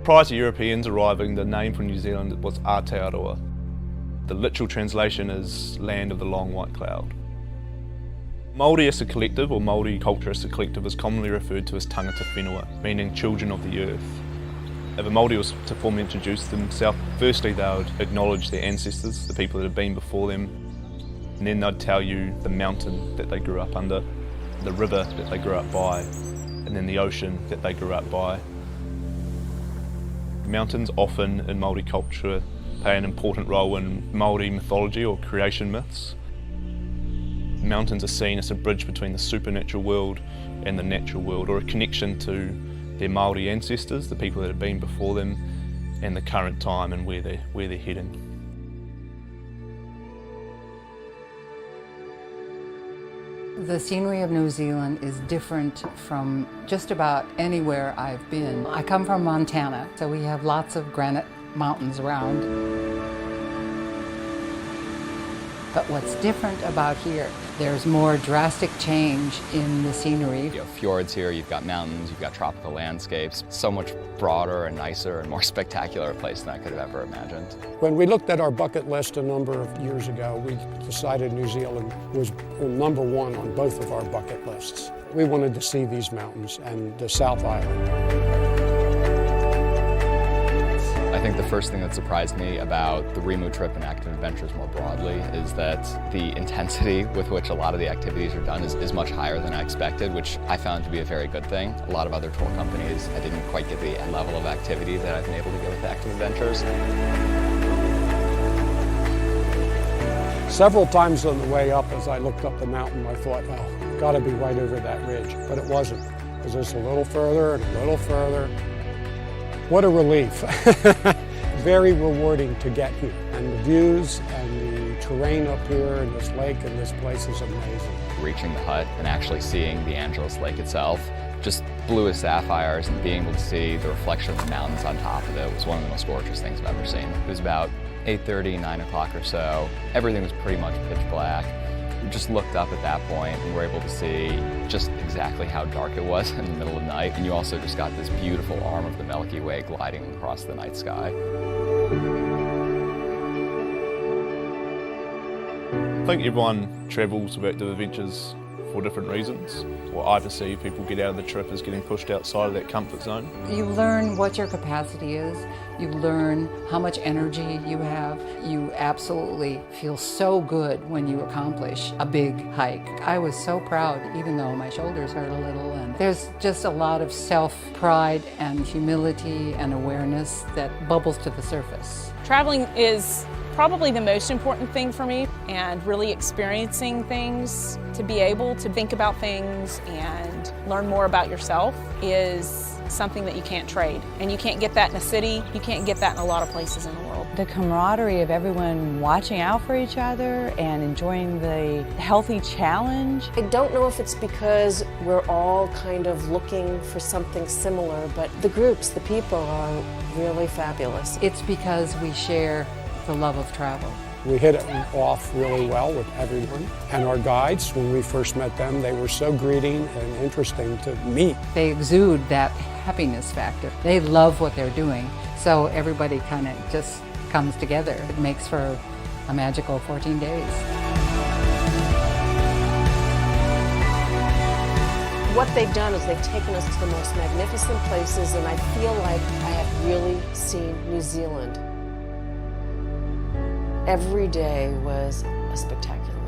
Prior to Europeans arriving, the name for New Zealand was Aotearoa. The literal translation is land of the long white cloud. Māori as a collective, or Māori culture as a collective, is commonly referred to as tangata whenua, meaning children of the earth. If a Māori was to formally introduce themselves, firstly they would acknowledge their ancestors, the people that have been before them, and then they'd tell you the mountain that they grew up under, the river that they grew up by, and then the ocean that they grew up by. Mountains often in Māori culture play an important role in Māori mythology or creation myths. Mountains are seen as a bridge between the supernatural world and the natural world, or a connection to their Māori ancestors, the people that have been before them, and the current time and where they're heading. The scenery of New Zealand is different from just about anywhere I've been. I come from Montana, so we have lots of granite mountains around. But what's different about here, there's more drastic change in the scenery. You have fjords here, you've got mountains, you've got tropical landscapes. So much broader and nicer and more spectacular a place than I could have ever imagined. When we looked at our bucket list a number of years ago, we decided New Zealand was number one on both of our bucket lists. We wanted to see these mountains and the South Island. I think the first thing that surprised me about the Rimu trip and active adventures more broadly is that the intensity with which a lot of the activities are done is much higher than I expected, which I found to be a very good thing. A lot of other tour companies, I didn't quite get the level of activity that I've been able to get with active adventures. Several times on the way up, as I looked up the mountain, I thought, oh, gotta be right over that ridge, but it wasn't. It was just a little further and a little further. What a relief. Very rewarding to get here. And the views and the terrain up here and this lake and this place is amazing. Reaching the hut and actually seeing the Angeles Lake itself, just blue as sapphires, and being able to see the reflection of the mountains on top of it was one of the most gorgeous things I've ever seen. It was about 8:30, 9 o'clock or so. Everything was pretty much pitch black. We just looked up at that point and were able to see just exactly how dark it was in the middle of the night. And you also just got this beautiful arm of the Milky Way gliding across the night sky. I think everyone travels to active adventures for different reasons. What I perceive people get out of the trip is getting pushed outside of that comfort zone. You learn what your capacity is. You learn how much energy you have. You absolutely feel so good when you accomplish a big hike. I was so proud, even though my shoulders hurt a little. And there's just a lot of self-pride and humility and awareness that bubbles to the surface. Traveling is probably the most important thing for me, and really experiencing things, to be able to think about things and learn more about yourself is something that you can't trade. And you can't get that in a city, you can't get that in a lot of places in the world. The camaraderie of everyone watching out for each other and enjoying the healthy challenge. I don't know if it's because we're all kind of looking for something similar, but the groups, the people are really fabulous. It's because we share the love of travel. We hit it off really well with everyone. And our guides, when we first met them, they were so greeting and interesting to meet. They exude that happiness factor. They love what they're doing, so everybody kind of just comes together. It makes for a magical 14 days. What they've done is they've taken us to the most magnificent places, and I feel like I have really seen New Zealand. Every day was a spectacular